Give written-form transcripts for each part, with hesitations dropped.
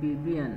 PBN,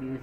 20,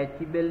HBL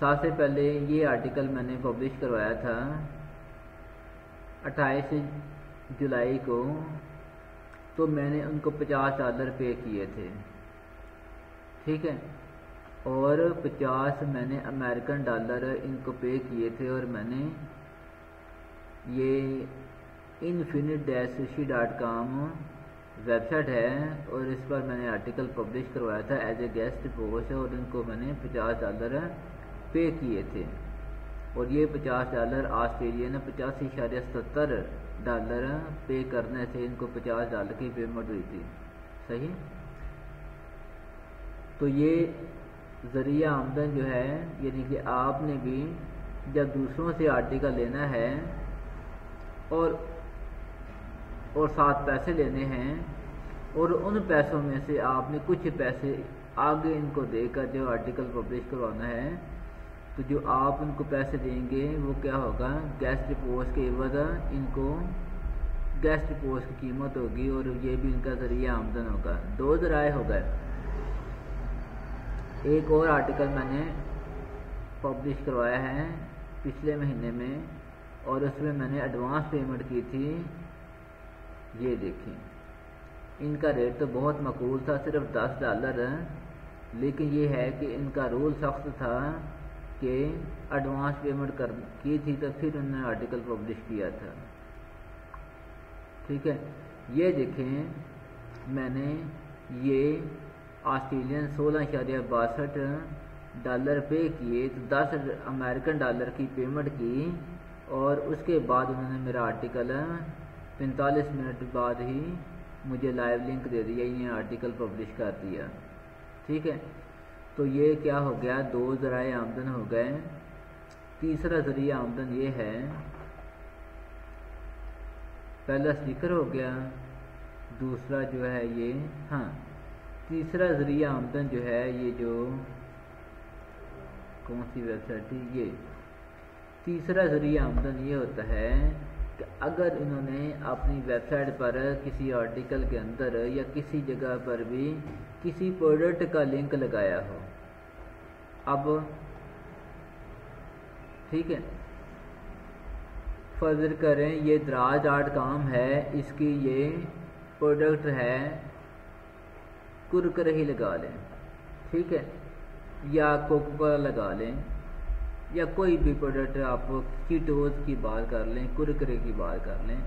سال سے پہلے یہ آرٹیکل میں نے پبلش کروایا تھا 28 جولائی کو، تو میں نے ان کو $50 پے کیے تھے، ٹھیک ہے، اور 50 میں نے امریکن ڈالر ان کو پے کیے تھے، اور میں نے یہ infinite-sushi.com ویب سائٹ ہے اور اس پر میں نے آرٹیکل پبلش کروایا تھا ایز اے گیسٹ پوسٹ، اور ان کو میں نے $50 پے کیے تھے، اور یہ $50 آسٹریلین $85.70 پے کرنے سے ان کو $50 کی پیمنٹ ہوئی تھی، صحیح۔ تو یہ ذریعہ آمدن جو ہے، یعنی کہ آپ نے بھی جب دوسروں سے آرٹیکل لینا ہے اور ساتھ پیسے لینے ہیں، اور ان پیسوں میں سے آپ نے کچھ پیسے آگے ان کو دے کر جو آرٹیکل پبلش کروانا ہے، تو جو آپ ان کو پیسے دیں گے وہ کیا ہوگا، گیسٹ پوسٹ کے عوض ان کو گیسٹ پوسٹ کی قیمت ہوگی، اور یہ بھی ان کا ذریعہ آمدن ہوگا۔ 2 ذرائع ہو گئے۔ ایک اور آرٹیکل میں نے پبلش کروایا ہے پچھلے مہینے میں، اور اس میں میں نے ایڈوانس پیمنٹ کی تھی، یہ دیکھیں، ان کا ریٹ تو بہت معقول تھا، صرف $10، لیکن یہ ہے کہ ان کا رول سخت تھا کہ ایڈوانس پیمنٹ کی تھی تو پھر انہوں نے آرٹیکل پبلش کیا تھا، ٹھیک ہے۔ یہ دیکھیں، میں نے یہ آسٹریلین $16.62 پے کیے، تو $10 امریکن ڈالر کی پیمنٹ کی، اور اس کے بعد انہوں نے میرا آرٹیکل 45 منٹ بعد ہی مجھے لائیو لنک دے دیا، یہ آرٹیکل پبلش کر دیا، ٹھیک ہے۔ تو یہ کیا ہو گیا، 2 ذرائع آمدن ہو گئے۔ تیسرا ذریعہ آمدن یہ ہے، پہلا اسٹیکر ہو گیا، دوسرا جو ہے یہ، تیسرا ذریعہ آمدن جو ہے، یہ جو کون سی ویب سائٹ تھی، یہ تیسرا ذریعہ آمدن یہ ہوتا ہے کہ اگر انہوں نے اپنی ویب سائٹ پر کسی آرٹیکل کے اندر یا کسی جگہ پر بھی کسی پروڈکٹ کا لنک لگایا ہو، اب ٹھیک ہے، فرض کریں یہ دراز.com ہے، اس کی یہ پروڈکٹ ہے، کرکرے ہی لگا لیں، ٹھیک ہے، یا کوکو لگا لیں، یا کوئی بھی پروڈکٹ، آپ چیٹوز کی بات کر لیں، کرکرے کی بات کر لیں،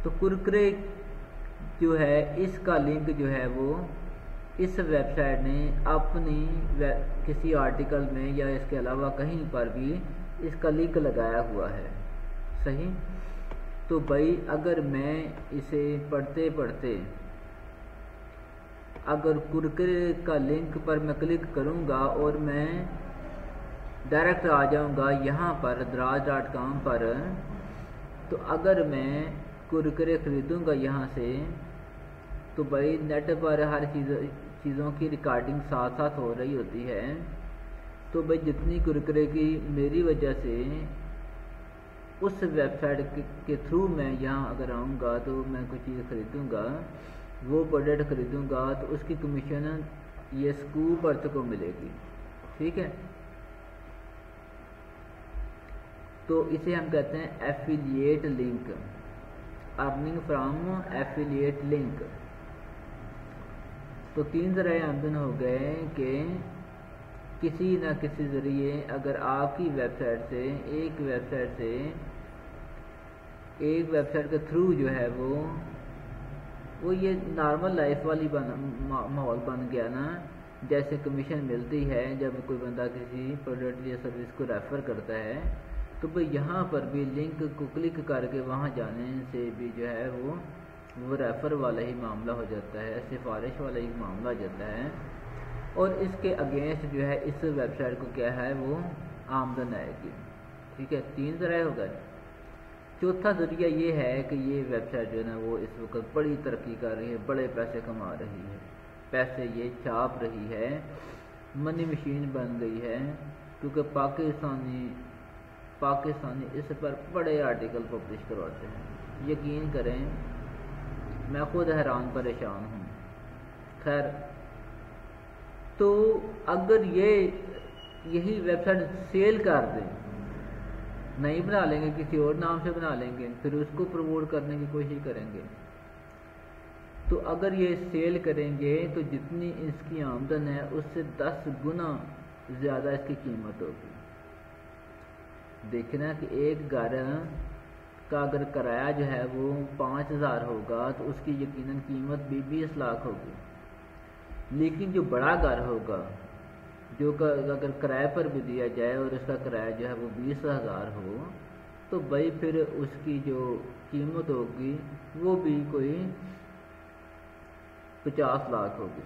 تو کرکرے جو ہے اس کا لنک جو ہے وہ اس ویب سائٹ نے اپنی کسی آرٹیکل میں یا اس کے علاوہ کہیں پر بھی اس کا لنک لگایا ہوا ہے، صحیح۔ تو بھائی اگر میں اسے پڑھتے پڑھتے اگر کرکرے کا لنک پر میں کلک کروں گا اور میں ڈائریکٹ آ جاؤں گا یہاں پر دراز.com پر، تو اگر میں کرکرے خریدوں گا یہاں سے، تو بھائی نیٹ پر ہر چیزوں کی ریکارڈنگ ساتھ ساتھ ہو رہی ہوتی ہے، تو بھائی جتنی کرکرے کی میری وجہ سے اس ویب سائٹ کے تھرو میں یہاں اگر آؤں گا تو میں کوئی چیز خریدوں گا، وہ پروڈکٹ خریدوں گا، تو اس کی کمیشن یہ اسکوپ ارتھ کو ملے گی، ٹھیک ہے۔ تو اسے ہم کہتے ہیں affiliate link, earning from affiliate link. تو 3 ذرائع آمدن ہو گئے کہ کسی نہ کسی ذریعے اگر آپ کی ویب سائٹ سے ایک ویب سائٹ کے تھرو جو ہے وہ یہ نارمل لائف والی ماحول بن گیا نا، جیسے کمیشن ملتی ہے جب کوئی بندہ کسی پروڈکٹ یا سروس کو ریفر کرتا ہے، تو بھئی یہاں پر بھی لنک کو کلک کر کے وہاں جانے سے بھی جو ہے وہ ریفر والا ہی معاملہ ہو جاتا ہے، سفارش والا ہی معاملہ ہو جاتا ہے، اور اس کے اگینسٹ جو ہے اس ویب سائٹ کو کیا ہے وہ آمدن آئے گی، ٹھیک ہے۔ 3 ذرائع ہو گئے۔ چوتھا ذریعہ یہ ہے کہ یہ ویب سائٹ جو ہے نا وہ اس وقت بڑی ترقی کر رہی ہے، بڑے پیسے کما رہی ہے، پیسے یہ چھاپ رہی ہے، منی مشین بن گئی ہے، کیونکہ پاکستانی اس پر بڑے آرٹیکل پبلش کرواتے ہیں، یقین کریں میں خود حیران پریشان ہوں۔ خیر، تو اگر یہی ویب سائٹ سیل کر دیں، نہیں بنا لیں گے، کسی اور نام سے بنا لیں گے، پھر اس کو پروموٹ کرنے کی کوشش کریں گے، تو اگر یہ سیل کریں گے تو جتنی اس کی آمدن ہے اس سے 10 گنا زیادہ اس کی قیمت ہوگی۔ دیکھنا کہ ایک گھر کا اگر کرایہ جو ہے وہ 5000 ہوگا تو اس کی یقیناً قیمت بھی 20 لاکھ ہوگی، لیکن جو بڑا گھر ہوگا جو اگر کرائے پر بھی دیا جائے اور اس کا کرایہ جو ہے وہ 20,000 ہو تو بھائی پھر اس کی جو قیمت ہوگی وہ بھی کوئی 50 لاکھ ہوگی،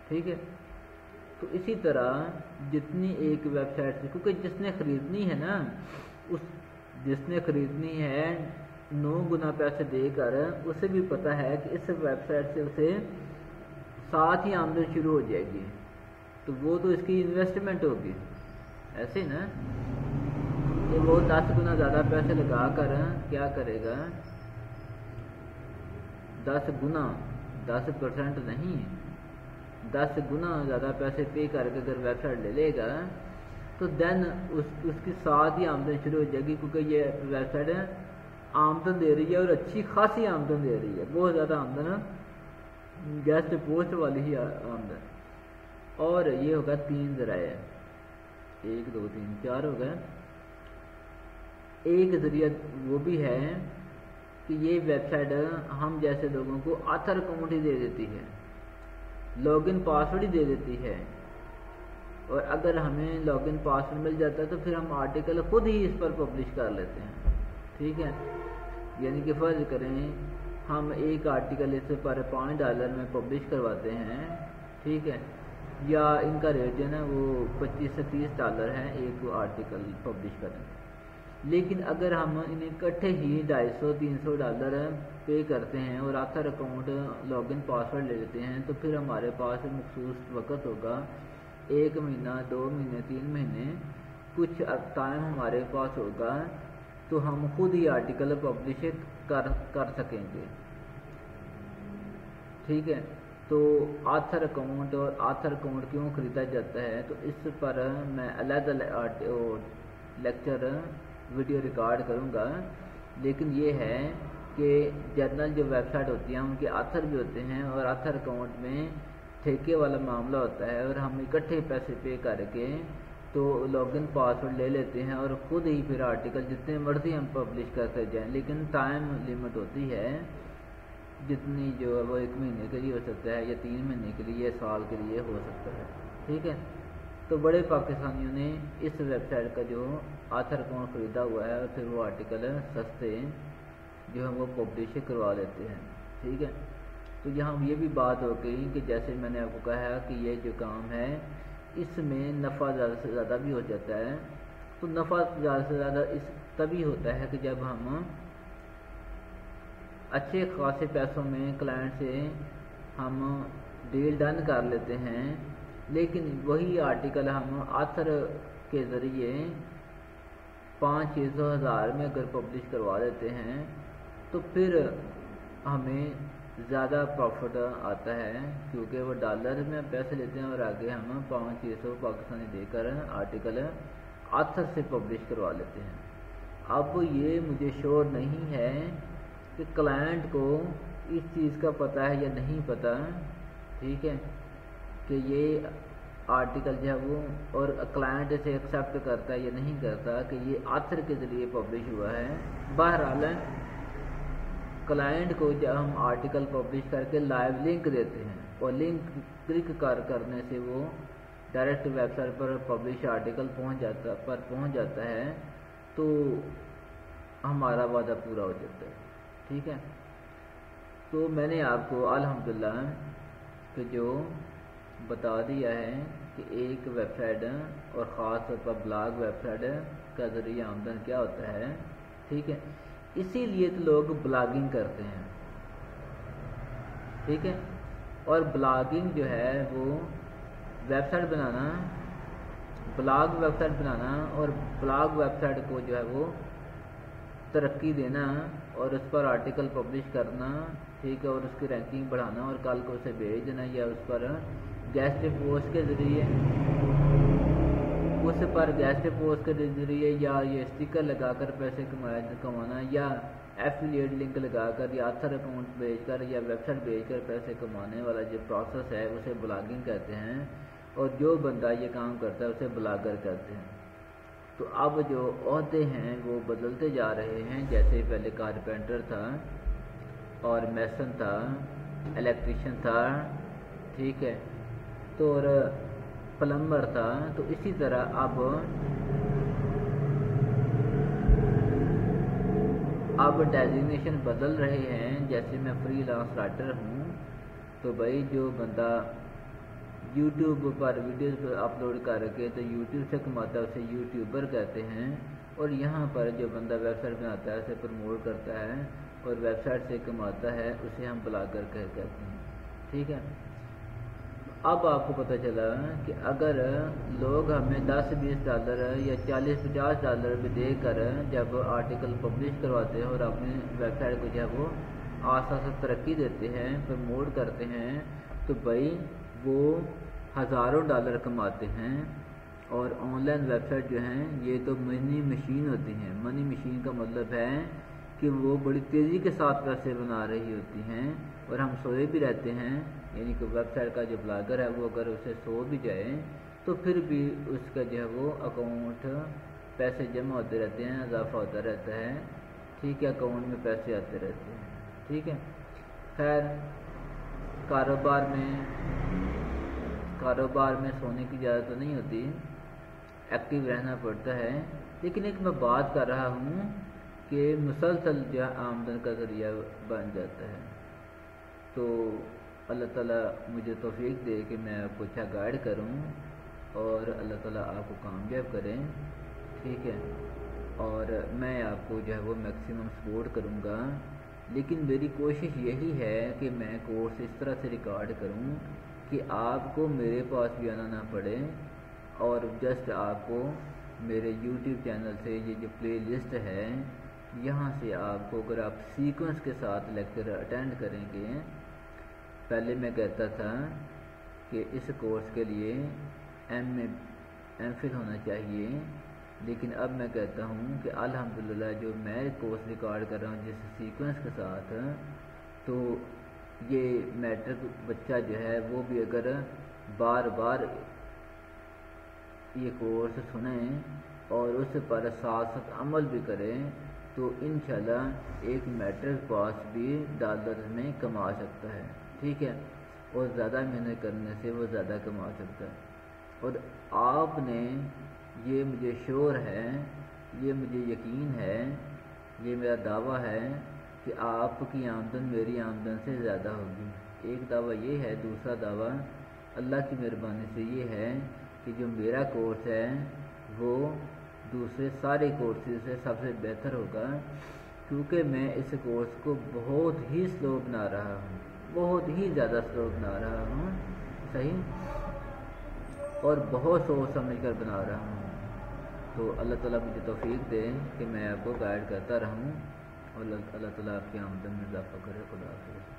ٹھیک ہے۔ تو اسی طرح جتنی ایک ویب سائٹ سے، کیونکہ جس نے خریدنی ہے نا، جس نے خریدنی ہے 9 گنا پیسے دے کر، اسے بھی پتہ ہے کہ اس ویب سائٹ سے اسے 7 ہی آمدن شروع ہو جائے گی، تو وہ تو اس کی انویسٹمنٹ ہوگی، ایسے نا کہ وہ 10 گنا زیادہ پیسے لگا کر کیا کرے گا، 10 گنا 10% نہیں، 10 گنا زیادہ پیسے پے کر کے اگر ویب سائٹ لے لے گا تو دین اس کی 7 ہی آمدن شروع ہو جائے گی، کیونکہ یہ ویب سائٹ آمدن دے رہی ہے اور اچھی خاصی آمدن دے رہی ہے، بہت زیادہ آمدن، گیسٹ پوسٹ والی ہی آمدن۔ اور یہ ہوگا 3 ذرائع، 1 2 3 4 ہو گئے۔ ایک ذریعہ وہ بھی ہے کہ یہ ویب سائٹ ہم جیسے لوگوں کو آتھر اکاؤنٹ ہی دے دیتی ہے، لاگ ان پاسورڈ ہی دے دیتی ہے، اور اگر ہمیں لاگ ان پاسورڈ مل جاتا ہے تو پھر ہم آرٹیکل خود ہی اس پر پبلش کر لیتے ہیں، ٹھیک ہے۔ یعنی کہ فرض کریں ہم ایک آرٹیکل اس پر $5 میں پبلش کرواتے ہیں، ٹھیک ہے، یا ان کا ریٹ جو ہے نا وہ $25 سے $30 ہے ایک آرٹیکل پبلش کریں، لیکن اگر ہم انہیں اکٹھے ہی $250-300 پے کرتے ہیں اور author account log in password لے لیتے ہیں تو پھر ہمارے پاس مخصوص وقت ہوگا، 1 مہینہ 2 مہینے 3 مہینے کچھ ٹائم ہمارے پاس ہوگا، تو ہم خود ہی آرٹیکل پبلش کر سکیں گے، ٹھیک ہے۔ تو آتھر اکاؤنٹ اور آتھر اکاؤنٹ کیوں خریدا جاتا ہے تو اس پر میں علیحدہ لیکچر ویڈیو ریکارڈ کروں گا، لیکن یہ ہے کہ جنرل جو ویب سائٹ ہوتی ہیں ان کے آتھر بھی ہوتے ہیں، اور آتھر اکاؤنٹ میں ٹھیکے والا معاملہ ہوتا ہے، اور ہم اکٹھے پیسے پے کر کے تو لاگ ان پاسورڈ لے لیتے ہیں اور خود ہی پھر آرٹیکل جتنے مرضی ہم پبلش کرتے جائیں، لیکن ٹائم لمٹ ہوتی ہے جتنی جو ہے وہ 1 مہینے کے لیے ہو سکتا ہے، یا 3 مہینے کے لیے، یا سال کے لیے ہو سکتا ہے، ٹھیک ہے۔ تو بڑے پاکستانیوں نے اس ویب سائٹ کا جو آتھر اکاؤنٹ خریدا ہوا ہے اور پھر وہ آرٹیکل سستے جو ہم وہ پبلش کروا لیتے ہیں، ٹھیک ہے۔ تو یہاں یہ بھی بات ہو گئی کہ جیسے میں نے آپ کو کہا کہ یہ جو کام ہے اس میں نفع زیادہ سے زیادہ بھی ہو جاتا ہے، تو نفع زیادہ سے زیادہ اس تبھی ہوتا ہے کہ جب ہم اچھے خاصے پیسوں میں کلائنٹ سے ہم ڈیل ڈن کر لیتے ہیں، لیکن وہی آرٹیکل ہم آتھر کے ذریعے 500-600 ہزار میں اگر پبلش کروا دیتے ہیں تو پھر ہمیں زیادہ پروفٹ آتا ہے، کیونکہ وہ ڈالر میں پیسے لیتے ہیں اور آگے ہم 500-600 پاکستانی دے کر آرٹیکل آتھر سے پبلش کروا لیتے ہیں۔ اب یہ مجھے شور نہیں ہے کہ کلائنٹ کو اس چیز کا پتہ ہے یا نہیں پتہ، ٹھیک ہے، کہ یہ آرٹیکل جو ہے وہ اور کلائنٹ اسے ایکسیپٹ کرتا ہے یا نہیں کرتا کہ یہ آتھر کے ذریعے پبلش ہوا ہے۔ بہرحال کلائنٹ کو جب ہم آرٹیکل پبلش کر کے لائیو لنک دیتے ہیں اور لنک کلک کرنے سے وہ ڈائریکٹ ویب سائٹ پر پبلش آرٹیکل پہنچ جاتا ہے تو ہمارا وعدہ پورا ہو جاتا ہے، ٹھیک ہے۔ تو میں نے آپ کو الحمدللہ کہ جو بتا دیا ہے کہ ایک ویب سائٹ اور خاص طور پر بلاگ ویب سائٹ کا ذریعہ آمدن کیا ہوتا ہے، ٹھیک ہے۔ اسی لیے تو لوگ بلاگنگ کرتے ہیں، ٹھیک ہے، اور بلاگنگ جو ہے وہ ویب سائٹ بنانا، بلاگ ویب سائٹ بنانا اور بلاگ ویب سائٹ کو جو ہے وہ ترقی دینا اور اس پر آرٹیکل پبلش کرنا، ٹھیک ہے، اور اس کی رینکنگ بڑھانا اور کل کو اسے بھیج دینا یا اس پر گیسٹ پوسٹ کے ذریعے اس اس پر گیسٹ پوسٹ کے ذریعے یا یہ اسٹیکر لگا کر پیسے کمانا، یا ایفیلیٹ لنک لگا کر یا آتھر اکاؤنٹ بھیج کر یا ویب سائٹ بھیج کر پیسے کمانے والا جو پروسیس ہے اسے بلاگنگ کہتے ہیں، اور جو بندہ یہ کام کرتا ہے اسے بلاگر کہتے ہیں۔ تو اب جو عہدے ہیں وہ بدلتے جا رہے ہیں، جیسے پہلے کارپینٹر تھا اور میسن تھا، الیکٹریشین تھا، ٹھیک ہے، تو اور پلمبر تھا، تو اسی طرح اب ڈیزگنیشن بدل رہے ہیں۔ جیسے میں فری لانس رائٹر ہوں، تو بھائی جو بندہ یوٹیوب پر ویڈیوز اپلوڈ کر کے تو یوٹیوب سے کماتا ہے اسے یوٹیوبر کہتے ہیں، اور یہاں پر جو بندہ ویب سائٹ بناتا ہے اسے پروموٹ کرتا ہے اور ویب سائٹ سے کماتا ہے اسے ہم بلاگر کہتے ہیں، ٹھیک ہے۔ اب آپ کو پتہ چلا کہ اگر لوگ ہمیں $10-20 یا $40-50 بھی دے کر جب آرٹیکل پبلش کرواتے ہیں اور اپنی ویب سائٹ کو جب وہ آسا ترقی دیتے ہیں، پروموٹ کرتے ہیں، تو بھائی وہ ہزاروں ڈالر کماتے ہیں۔ اور آن لائن ویب سائٹ جو ہیں یہ تو منی مشین ہوتی ہیں۔ منی مشین کا مطلب ہے کہ وہ بڑی تیزی کے ساتھ پیسے بنا رہی ہوتی ہیں، اور ہم سوئے بھی رہتے ہیں، یعنی کہ ویب سائٹ کا جو بلاگر ہے وہ اگر اسے سو بھی جائے تو پھر بھی اس کا جو ہے وہ اکاؤنٹ پیسے جمع ہوتے رہتے ہیں، اضافہ ہوتا رہتا ہے، ٹھیک ہے، اکاؤنٹ میں پیسے آتے رہتے ہیں، ٹھیک ہے۔ خیر، کاروبار میں سونے کی اجازت تو نہیں ہوتی، ایکٹیو رہنا پڑتا ہے، لیکن ایک میں بات کر رہا ہوں کہ مسلسل جو آمدن کا ذریعہ بن جاتا ہے۔ تو اللہ تعالیٰ مجھے توفیق دے کہ میں آپ کو اچھا گائیڈ کروں، اور اللہ تعالیٰ آپ کو کامیاب کریں، ٹھیک ہے، اور میں آپ کو جو ہے وہ میکسیمم سپورٹ کروں گا، لیکن میری کوشش یہی ہے کہ میں کورس اس طرح سے ریکارڈ کروں کہ آپ کو میرے پاس بھی آنا نہ پڑے، اور جسٹ آپ کو میرے یوٹیوب چینل سے یہ جو پلے لسٹ ہے یہاں سے آپ کو، اگر آپ سیکوینس کے ساتھ لیکچر اٹینڈ کریں گے، پہلے میں کہتا تھا کہ اس کورس کے لیے ایم فل ہونا چاہیے، لیکن اب میں کہتا ہوں کہ الحمدللہ جو میں کورس ریکارڈ کر رہا ہوں جس سیکوینس کے ساتھ، تو یہ میٹرک بچہ جو ہے وہ بھی اگر بار بار یہ کورس سنیں اور اس پر ساتھ عمل بھی کریں تو انشاءاللہ ایک میٹرک پاس بھی ڈالرز میں کما سکتا ہے، ٹھیک ہے، اور زیادہ محنت کرنے سے وہ زیادہ کما سکتا ہے۔ اور آپ نے یہ مجھے شور ہے، یہ مجھے یقین ہے، یہ میرا دعویٰ ہے کہ آپ کی آمدن میری آمدن سے زیادہ ہوگی۔ ایک دعویٰ یہ ہے، دوسرا دعویٰ اللہ کی مہربانی سے یہ ہے کہ جو میرا کورس ہے وہ دوسرے سارے کورسز سے سب سے بہتر ہوگا، کیونکہ میں اس کورس کو بہت ہی سلو بنا رہا ہوں، بہت ہی زیادہ سلو بنا رہا ہوں، صحیح، اور بہت سوچ سمجھ کر بنا رہا ہوں۔ تو اللہ تعالیٰ مجھے توفیق دے کہ میں آپ کو گائیڈ کرتا رہوں، اور اللہ تعالیٰ آپ کی آمدن میں اضافہ کرے۔ خدا حافظ۔